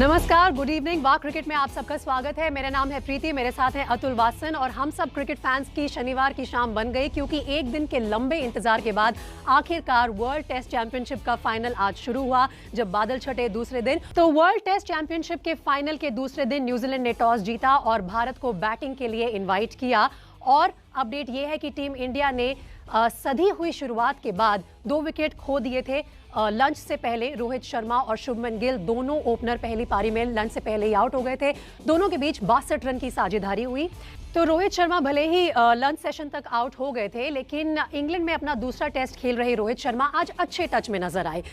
नमस्कार, good evening. वाह cricket में आप सबका स्वागत है। मेरा नाम है प्रीति, मेरे साथ हैं अतुल वासन और हम सब क्रिकेट फैंस की शनिवार की शाम बन गई क्योंकि एक दिन के लंबे इंतजार के बाद आखिरकार वर्ल्ड टेस्ट चैंपियनशिप का फाइनल आज शुरू हुआ। जब बादल छटे दूसरे दिन तो वर्ल्ड टेस्ट चैंपियनशिप के फाइनल के दूसरे दिन न्यूजीलैंड ने टॉस जीता और भारत को बैटिंग के लिए इन्वाइट किया। और अपडेट ये है कि टीम इंडिया ने सधी हुई शुरुआत के बाद 2 विकेट खो दिए थे। लंच से पहले रोहित शर्मा और शुभमन गिल दोनों ओपनर पहली पारी में लंच से पहले ही आउट हो गए थे। दोनों के बीच 62 रन की साझेदारी हुई। तो रोहित शर्मा भले ही लंच सेशन तक आउट हो गए थे, लेकिन इंग्लैंड में अपना दूसरा टेस्ट खेल रहे रोहित शर्मा आज अच्छे टच में नजर आए।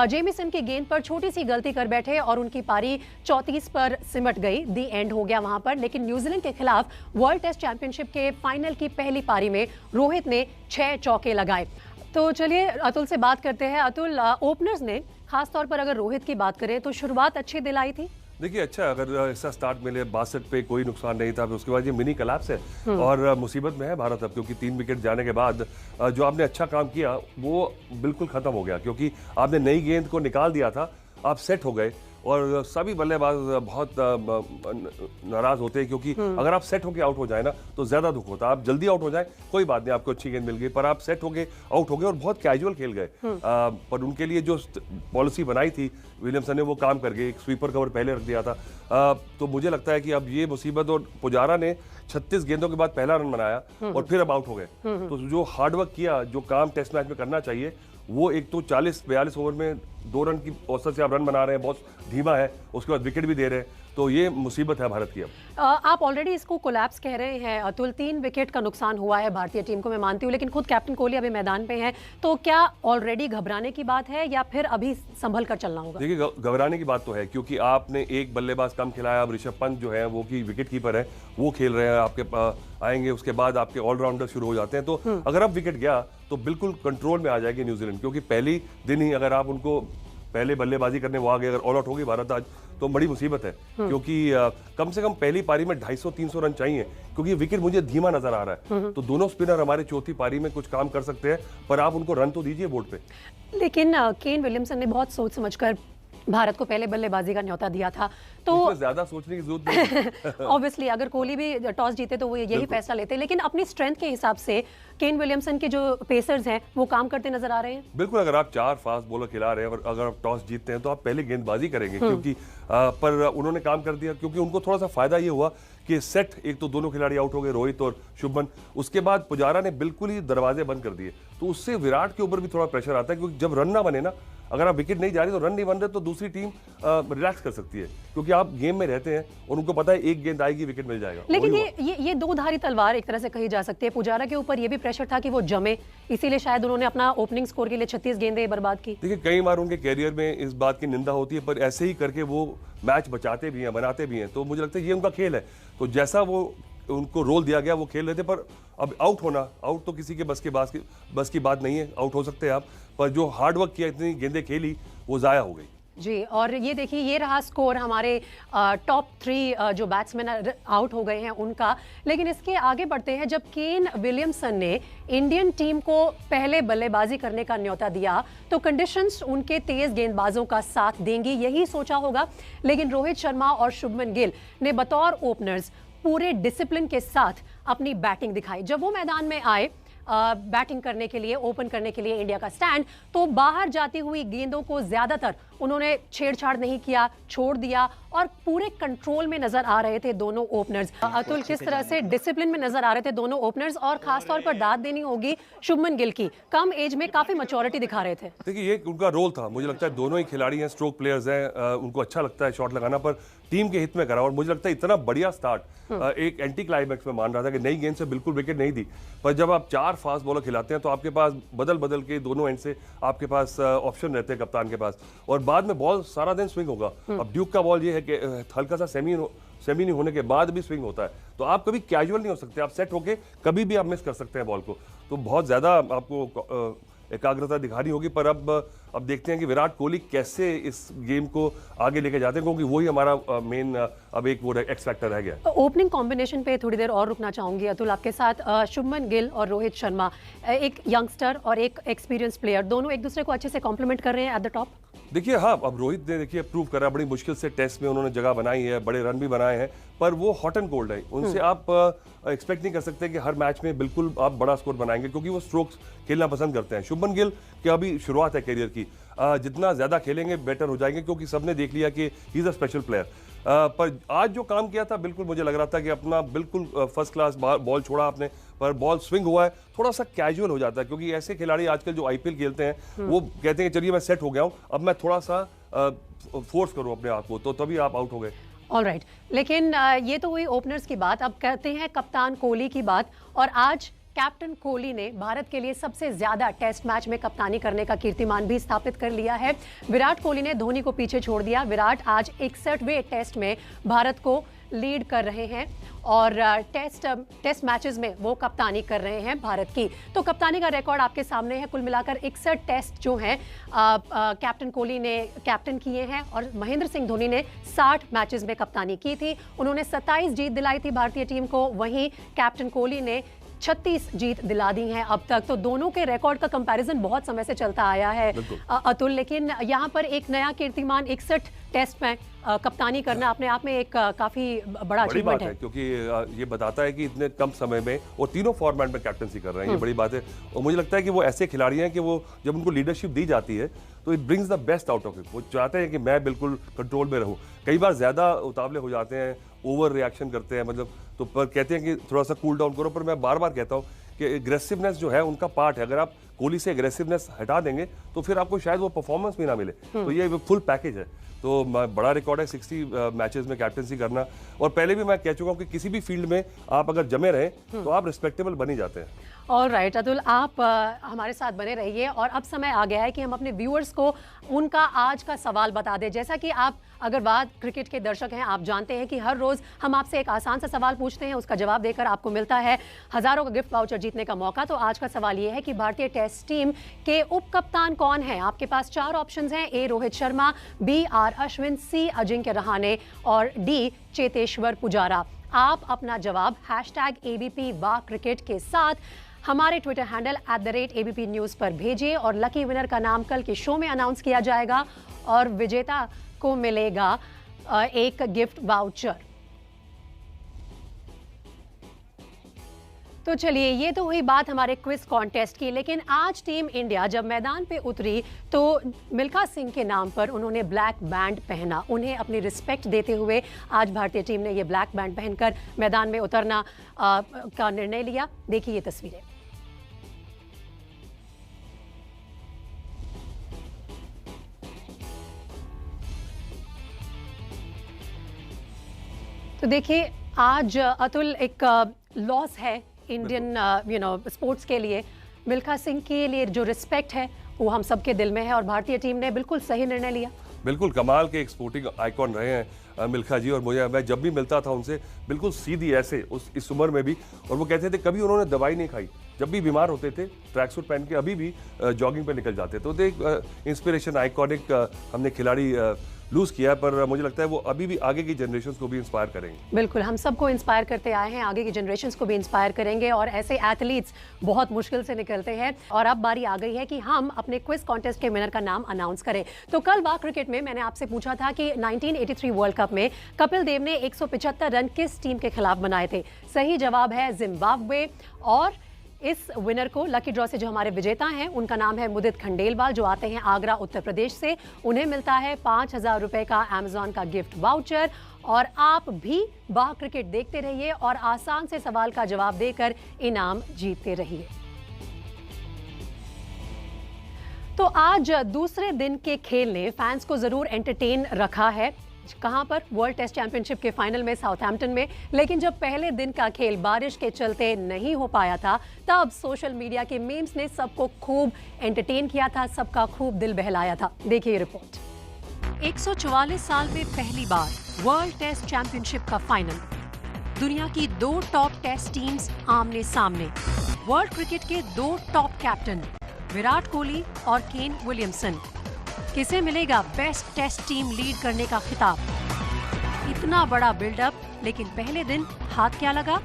जेमिसन की गेंद पर छोटी सी गलती कर बैठे और उनकी पारी 34 पर सिमट गई। दी एंड हो गया वहां पर। लेकिन न्यूजीलैंड के खिलाफ वर्ल्ड टेस्ट चैंपियनशिप के फाइनल की पहली पारी में रोहित ने 6 चौके लगाए। तो चलिए अतुल से बात करते हैं। अतुल, ओपनर्स ने खासतौर पर अगर रोहित की बात करें तो शुरुआत अच्छी दिलाई थी। देखिए, अच्छा अगर ऐसा स्टार्ट मिले 62 पे कोई नुकसान नहीं था, फिर उसके बाद ये मिनी कलाप्स है और मुसीबत में है भारत अब, क्योंकि 3 विकेट जाने के बाद जो आपने अच्छा काम किया वो बिल्कुल खत्म हो गया, क्योंकि आपने नई गेंद को निकाल दिया था, आप सेट हो गए और सभी बल्लेबाज बहुत नाराज होते हैं, क्योंकि अगर आप सेट होके आउट हो जाए ना तो ज्यादा दुख होता है। आप जल्दी आउट हो जाए कोई बात नहीं, आपको अच्छी गेंद मिल गई, पर आप सेट होके आउट हो गए और बहुत कैजुअल खेल गए। पर उनके लिए जो पॉलिसी बनाई थी विलियमसन ने वो काम कर गई। एक स्वीपर कवर पहले रख दिया था। तो मुझे लगता है कि अब ये मुसीबत, और पुजारा ने 36 गेंदों के बाद पहला रन बनाया और फिर अब आउट हो गए। तो जो हार्डवर्क किया, जो काम टेस्ट मैच में करना चाहिए, वो एक तो 40-42 ओवर में 2 रन की औसत से आप रन बना रहे हैं, बहुत धीमा है। उसके बाद विकेट भी दे रहे हैं, तो ये मुसीबत है भारत की अब। आप ऑलरेडी इसको कोलैप्स कह रहे हैं अतुल। 3 विकेट का नुकसान हुआ है भारतीय टीम को, मैं मानती हूँ, लेकिन खुद कैप्टन कोहली अभी मैदान पे हैं, तो क्या ऑलरेडी घबराने की बात है या फिर अभी संभल कर चलना होगा? देखिए, घबराने की बात तो है, क्योंकि आपने एक बल्लेबाज कम खिलाया। अब ऋषभ पंत जो है वो की विकेट कीपर है, वो खेल रहे हैं, आपके आएंगे, उसके बाद आपके ऑलराउंडर शुरू हो जाते हैं। तो अगर अब विकेट गया तो बिल्कुल कंट्रोल में आ जाएगी न्यूजीलैंड, क्योंकि पहली दिन ही अगर आप उनको पहले बल्लेबाजी करने वो आ गए, अगर ऑल आउट होगी भारत आज, तो बड़ी मुसीबत है। क्योंकि कम से कम पहली पारी में 250-300 रन चाहिए, क्योंकि विकेट मुझे धीमा नजर आ रहा है। तो दोनों स्पिनर हमारे चौथी पारी में कुछ काम कर सकते हैं, पर आप उनको रन तो दीजिए बोर्ड पे। लेकिन केन विलियमसन ने बहुत सोच समझकर भारत को पहले बल्लेबाजी का न्योता दिया था, तो ज्यादा सोचने की जरूरत नहीं। ऑब्वियसली अगर कोहली भी टॉस जीते तो वो यही फैसला लेते, लेकिन अपनी स्ट्रेंथ के हिसाब से केन विलियमसन के जो पेसर्स हैं वो काम करते नजर आ रहे हैं। बिल्कुल, अगर आप 4 फास्ट बॉलर खिला रहे हैं और अगर आप टॉस जीतते हैं तो आप पहले गेंदबाजी करेंगे, क्योंकि पर उन्होंने काम कर दिया, क्योंकि उनको थोड़ा सा फायदा ये हुआ कि सेट, एक तो दोनों खिलाड़ी आउट हो गए, रोहित और शुभमन। उसके बाद पुजारा ने बिल्कुल ही दरवाजे बंद कर दिए, तो उससे विराट के ऊपर भी थोड़ा प्रेशर आता है, क्योंकि जब रन ना बने ना, अगर आप विकेट नहीं जा रही तो रन नहीं बन रहे, तो दूसरी टीम रिलैक्स कर सकती है, क्योंकि आप गेम में रहते हैं और उनको पता है एक गेंद आएगी, विकेट मिल जाएगा। लेकिन ये 2 धारी तलवार एक तरह से कही जा सकती है। पुजारा के ऊपर ये भी प्रेशर था कि वो जमे, इसीलिए शायद उन्होंने अपना ओपनिंग स्कोर के लिए 36 गेंदें बर्बाद की। देखिए, कई बार उनके कैरियर में इस बात की निंदा होती है, पर ऐसे ही करके वो मैच बचाते भी हैं, बनाते भी हैं। तो मुझे लगता है ये उनका खेल है। तो जैसा वो उनको रोल दिया गया वो खेल रहे थे, पर अब आउट तो किसी के बस की बात नहीं है। आउट हो सकते हैं आप, पर जो हार्डवर्क किया, इतनी गेंदें खेली, वो जाया हो गई जी। और ये देखिए, ये रहा स्कोर हमारे टॉप 3 जो बैट्समैन आउट हो गए हैं उनका। लेकिन इसके आगे बढ़ते हैं। जब केन विलियमसन ने इंडियन टीम को पहले बल्लेबाजी करने का न्योता दिया तो कंडीशंस उनके तेज गेंदबाजों का साथ देंगी, यही सोचा होगा। लेकिन रोहित शर्मा और शुभमन गिल ने बतौर ओपनर्स पूरे डिसिप्लिन के साथ अपनी बैटिंग दिखाई। जब वो मैदान में आए बैटिंग करने के लिए, ओपन करने के लिए इंडिया का स्टैंड, तो बाहर जाती हुई गेंदों को ज्यादातर उन्होंने छेड़छाड़ नहीं किया, छोड़ दिया और पूरे कंट्रोल में नजर आ रहे थे दोनों ओपनर्स। अतुल, किस तरह से डिसिप्लिन में नजर आ रहे थे दोनों ओपनर्स, और खासतौर पर दाद देनी होगी शुभमन गिल की, कम एज में काफी मैच्योरिटी दिखा रहे थे। देखिए, ये उनका रोल था। मुझे लगता है दोनों ही खिलाड़ी हैं, स्ट्रोक प्लेयर्स हैं, उनको अच्छा लगता है शॉट लगाना, पर टीम के हित में करा। और मुझे लगता है इतना बढ़िया स्टार्ट एक एंटी क्लाइमैक्स में मान रहा था कि नई गेंद से बिल्कुल विकेट नहीं दी, पर जब आप 4 फास्ट बॉलर खिलाते हैं तो आपके पास बदल के दोनों एंड से आपके पास ऑप्शन रहते हैं कप्तान के पास, और बाद में बॉल सारा दिन स्विंग होगा। अब ड्यूक का बॉल ये है कि हल्का सा सेमी नहीं होने के बाद भी स्विंग होता है, तो आप कभी कैजुअल नहीं हो सकते, आप सेट होके कभी भी आप मिस कर सकते हैं बॉल को। तो बहुत ज्यादा आपको एकाग्रता दिखानी होगी। पर अब देखते हैं कि विराट कोहली कैसे इस गेम को आगे लेके जाते हैं, क्योंकि वही हमारा मेन अब एक वो एक्स फैक्टर रह गया। ओपनिंग कॉम्बिनेशन पे थोड़ी देर और रुकना चाहूंगी अतुल आपके साथ। शुभमन गिल और रोहित शर्मा, एक यंगस्टर और एक एक्सपीरियंस प्लेयर, दोनों एक दूसरे को अच्छे से कॉम्प्लीमेंट कर रहे हैं एट द टॉप। देखिए हाँ, अब रोहित ने देखिए प्रूव करा, बड़ी मुश्किल से टेस्ट में उन्होंने जगह बनाई है, बड़े रन भी बनाए हैं, पर वो हॉट एंड कोल्ड है। उनसे आप एक्सपेक्ट नहीं कर सकते कि हर मैच में बिल्कुल आप बड़ा स्कोर बनाएंगे, क्योंकि वो स्ट्रोक्स खेलना पसंद करते हैं। शुभमन गिल की अभी शुरुआत है करियर की, जितना ज्यादा खेलेंगे बेटर हो जाएंगे, क्योंकि सबने देख लिया कि he is a special player. पर आज जो काम किया था, बिल्कुल मुझे लग रहा था कि अपना बिल्कुल फर्स्ट क्लास बॉल छोड़ा आपने, पर बॉल स्विंग हुआ है, थोड़ा सा कैजुअल हो जाता है, क्योंकि ऐसे खिलाड़ी आजकल जो आईपीएल खेलते हैं वो कहते हैं कि चलिए मैं सेट हो गया हूं, अब मैं थोड़ा सा फोर्स करूं अपने आप को, तो तभी आप आउट हो गए। ऑलराइट, लेकिन ये तो हुई ओपनर्स की बात। अब कहते हैं कप्तान कोहली की बात। और आज कैप्टन कोहली ने भारत के लिए सबसे ज्यादा टेस्ट मैच में कप्तानी करने का कीर्तिमान भी स्थापित कर लिया है। विराट कोहली ने धोनी को पीछे छोड़ दिया। विराट आज 61वें टेस्ट में भारत को लीड कर रहे हैं और टेस्ट मैचेस में वो कप्तानी कर रहे हैं भारत की। तो कप्तानी का रिकॉर्ड आपके सामने है। कुल मिलाकर 61 टेस्ट जो हैं कैप्टन कोहली ने कैप्टन किए हैं और महेंद्र सिंह धोनी ने 60 मैचेस में कप्तानी की थी। उन्होंने 27 जीत दिलाई थी भारतीय टीम को, वहीं कैप्टन कोहली ने 36 जीत दिला दी हैं अब तक। तो दोनों के रिकॉर्ड का कंपैरिजन बहुत समय से चलता आया है अतुल, लेकिन यहाँ पर एक नया कीर्तिमान 61 टेस्ट में कप्तानी करना अपने आप में एक काफी बड़ा अचीवमेंट है, क्योंकि ये बताता है कि इतने कम समय में और तीनों फॉर्मेट में कैप्टनसी कर रहे हैं, ये बड़ी बात है। और मुझे लगता है कि वो ऐसे खिलाड़ी हैं कि वो जब उनको लीडरशिप दी जाती है तो it brings the best out of it. वो चाहते हैं कि मैं बिल्कुल कंट्रोल में रहूं। कई बार ज्यादा उतावले हो जाते हैं, ओवर रिएक्शन करते हैं, मतलब तो पर कहते हैं कि थोड़ा सा कूल डाउन करो। पर मैं बार बार कहता हूं कि एग्रेसिवनेस जो है उनका पार्ट है। अगर आप कोहली से एग्रेसिवनेस हटा देंगे तो फिर आपको शायद वो परफॉर्मेंस भी ना मिले। तो ये फुल पैकेज है। तो बड़ा रिकॉर्ड है 60 मैचेस में कैप्टनसी करना। और पहले भी मैं कह चुका हूं कि किसी भी फील्ड में आप अगर जमे रहे तो आप रिस्पेक्टेबल बन ही जाते हैं। ऑलराइट अतुल, आप हमारे साथ बने रहिए और अब समय आ गया है कि हम अपने व्यूअर्स को उनका आज का सवाल बता दें। जैसा कि आप अगर बात क्रिकेट के दर्शक हैं, आप जानते हैं कि हर रोज हम आपसे एक आसान सा सवाल पूछते हैं, उसका जवाब देकर आपको मिलता है हजारों का गिफ्ट वाउचर जीतने का मौका। तो आज का सवाल ये है कि भारतीय टेस्ट टीम के उप कप्तान कौन है? आपके पास 4 ऑप्शंस हैं, ए रोहित शर्मा, बी आर अश्विन, सी अजिंक्य रहाणे और डी चेतेश्वर पुजारा। आप अपना जवाब #ABP वाह क्रिकेट के साथ हमारे ट्विटर हैंडल @ABP न्यूज़ पर भेजिए और लकी विनर का नाम कल के शो में अनाउंस किया जाएगा और विजेता को मिलेगा एक गिफ्ट वाउचर। तो चलिए, ये तो हुई बात हमारे क्विज कॉन्टेस्ट की, लेकिन आज टीम इंडिया जब मैदान पे उतरी तो मिल्खा सिंह के नाम पर उन्होंने ब्लैक बैंड पहना। उन्हें अपनी रिस्पेक्ट देते हुए आज भारतीय टीम ने ये ब्लैक बैंड पहनकर मैदान में उतरना का निर्णय लिया। देखिए ये तस्वीरें। तो देखिए आज अतुल एक लॉस है इंडियन स्पोर्ट्स के लिए। मिल्खा सिंह के लिए जो रिस्पेक्ट है वो हम सबके दिल में है और भारतीय टीम ने बिल्कुल सही निर्णय लिया। बिल्कुल कमाल के एक स्पोर्टिंग आइकॉन रहे हैं मिल्खा जी, और मैं जब भी मिलता था उनसे बिल्कुल सीधी ऐसे इस उम्र में भी। और वो कहते थे कभी उन्होंने दवाई नहीं खाई, जब भी बीमार होते थे ट्रैक सूट पहन के अभी भी जॉगिंग पे निकल जाते। तो एक इंस्पिरेशन आइकॉनिक हमने खिलाड़ी लूज किया, पर मुझे लगता है वो अभी भी आगे की जनरेशंस को भी इंस्पायर करेंगे। बिल्कुल, हम सबको इंस्पायर करते आए हैं, आगे की जनरेशंस को भी इंस्पायर करेंगे और ऐसे एथलीट्स बहुत मुश्किल से निकलते हैं। और अब बारी आ गई है कि हम अपने क्विज कॉन्टेस्ट के विनर का नाम अनाउंस करें। तो कल वाह क्रिकेट में मैंने आपसे पूछा था कि 1983 वर्ल्ड कप में कपिल देव ने 175 रन किस टीम के खिलाफ बनाए थे? सही जवाब है जिम्बाब्वे। और इस विनर को लकी ड्रॉ से जो हमारे विजेता हैं उनका नाम है मुदित खंडेलवाल, जो आते हैं आगरा उत्तर प्रदेश से। उन्हें मिलता है 5000 रुपए का अमेजॉन का गिफ्ट वाउचर। और आप भी वाह क्रिकेट देखते रहिए और आसान से सवाल का जवाब देकर इनाम जीतते रहिए। तो आज दूसरे दिन के खेल ने फैंस को जरूर एंटरटेन रखा है। कहां पर? वर्ल्ड टेस्ट चैंपियनशिप के फाइनल में साउथहैम्पटन में। लेकिन जब पहले दिन का खेल बारिश के चलते नहीं हो पाया था, तब सोशल मीडिया के मीम्स ने सबको खूब एंटरटेन किया था, सबका खूब दिल बहलाया था। देखिए रिपोर्ट। 144 साल में पहली बार वर्ल्ड टेस्ट चैंपियनशिप का फाइनल। दुनिया की 2 टॉप टेस्ट टीम्स आमने सामने। वर्ल्ड क्रिकेट के 2 टॉप कैप्टन विराट कोहली और केन विलियमसन। किसे मिलेगा बेस्ट टेस्ट टीम लीड करने का खिताब? इतना बड़ा बिल्डअप, लेकिन पहले दिन हाथ क्या लगा?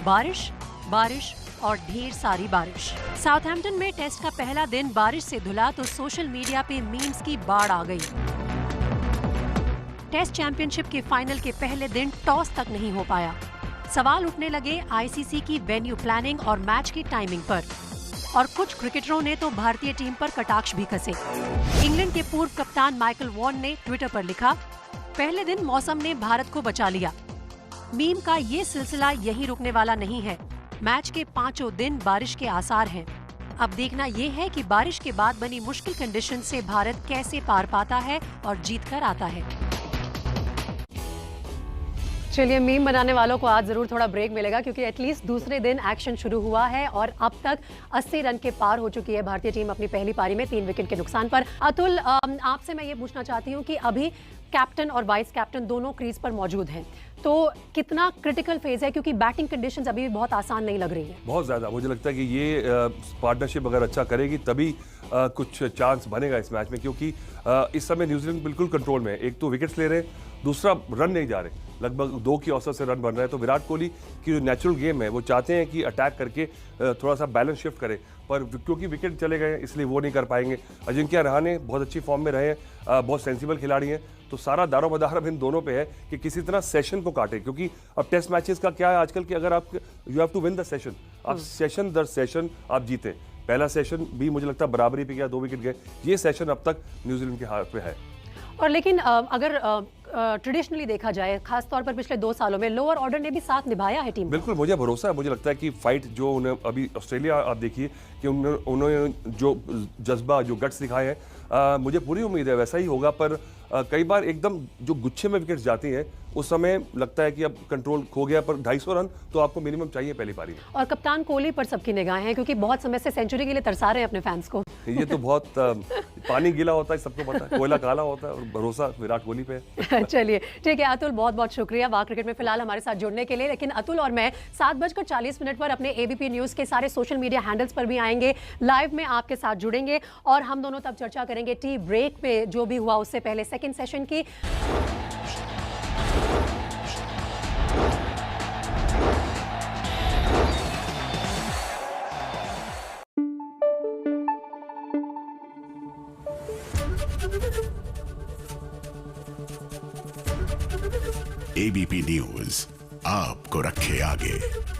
बारिश, बारिश और ढेर सारी बारिश। साउथहैम्पटन में टेस्ट का पहला दिन बारिश से धुला तो सोशल मीडिया पे मीम्स की बाढ़ आ गई। टेस्ट चैंपियनशिप के फाइनल के पहले दिन टॉस तक नहीं हो पाया। सवाल उठने लगे आईसीसी की वेन्यू प्लानिंग और मैच की टाइमिंग पर। और कुछ क्रिकेटरों ने तो भारतीय टीम पर कटाक्ष भी कसे। इंग्लैंड के पूर्व कप्तान माइकल वॉन ने ट्विटर पर लिखा, पहले दिन मौसम ने भारत को बचा लिया। मीम का ये सिलसिला यहीं रुकने वाला नहीं है। मैच के 5 दिन बारिश के आसार हैं। अब देखना ये है कि बारिश के बाद बनी मुश्किल कंडीशन से भारत कैसे पार पाता है और जीत कर आता है। चलिए, मीम बनाने वालों को आज जरूर थोड़ा ब्रेक मिलेगा क्योंकि एटलीस्ट दूसरे दिन एक्शन शुरू हुआ है और अब तक 80 रन के पार हो चुकी है भारतीय टीम अपनी पहली पारी में 3 विकेट के नुकसान पर। अतुल, आपसे मैं ये पूछना चाहती हूँ कि अभी कैप्टन और वाइस कैप्टन दोनों क्रीज पर मौजूद हैं, तो कितना क्रिटिकल फेज है क्योंकि बैटिंग कंडीशंस अभी भी बहुत आसान नहीं लग रही है। बहुत ज़्यादा मुझे लगता है कि ये पार्टनरशिप अगर अच्छा करेगी तभी कुछ चांस बनेगा इस मैच में, क्योंकि इस समय न्यूजीलैंड बिल्कुल कंट्रोल में है। एक तो विकेट्स ले रहे हैं, दूसरा रन नहीं जा रहे, लगभग 2 की औसत से रन बन रहे हैं। तो विराट कोहली की जो नेचुरल गेम है वो चाहते हैं कि अटैक करके थोड़ा सा बैलेंस शिफ्ट करे, पर क्योंकि विकेट चले गए इसलिए वो नहीं कर पाएंगे। अजिंक्य रहाणे बहुत अच्छी फॉर्म में रहे हैं, बहुत सेंसिबल खिलाड़ी हैं, तो सारा दारोमदार अब इन दोनों पे है कि किसी तरह सेशन को काटे, क्योंकि अब टेस्ट मैचेस का क्या है आजकल कि अगर आप you have to win the session, आप सेशन दर सेशन आप जीते। पहला सेशन भी मुझे लगता है बराबरी पे गया, 2 विकेट गए, ये सेशन अब तक न्यूजीलैंड के हाथ पे है। और लेकिन अगर ट्रेडिशनली देखा जाए, खास तौर पर पिछले 2 सालों में लोअर ऑर्डर ने भी साथ निभाया है टीम। बिल्कुल, मुझे भरोसा है। मुझे लगता है कि फाइट जो उन्हें अभी ऑस्ट्रेलिया आप देखिए कि उन्होंने जो जज्बा, जो गट्स दिखाए हैं, मुझे पूरी उम्मीद है वैसा ही होगा। पर कई बार एकदम जो गुच्छे में विकेट्स जाती हैं उस समय लगता है कि अब कंट्रोल खो गया, पर 250 रन तो आपको मिनिमम चाहिए पहली पारी में। और कप्तान कोहली पर सबकी निगाहें हैं क्योंकि बहुत समय से सेंचुरी के लिए तरसा रहे हैं अपने फैंस को। ये तो बहुत पानी गीला होता है, सबको पता है, कोयला काला होता है, और भरोसा विराट कोहली पे है। चलिए ठीक है अतुल, बहुत बहुत शुक्रिया वाह क्रिकेट में फिलहाल हमारे साथ जुड़ने के लिए। लेकिन अतुल और मैं 7:40 पर अपने एबीपी न्यूज के सारे सोशल मीडिया हैंडल्स पर भी आएंगे, लाइव में आपके साथ जुड़ेंगे और हम दोनों तब चर्चा करेंगे टी ब्रेक पे जो भी हुआ उससे पहले सेकेंड सेशन की। एबीपी न्यूज आपको रखे आगे।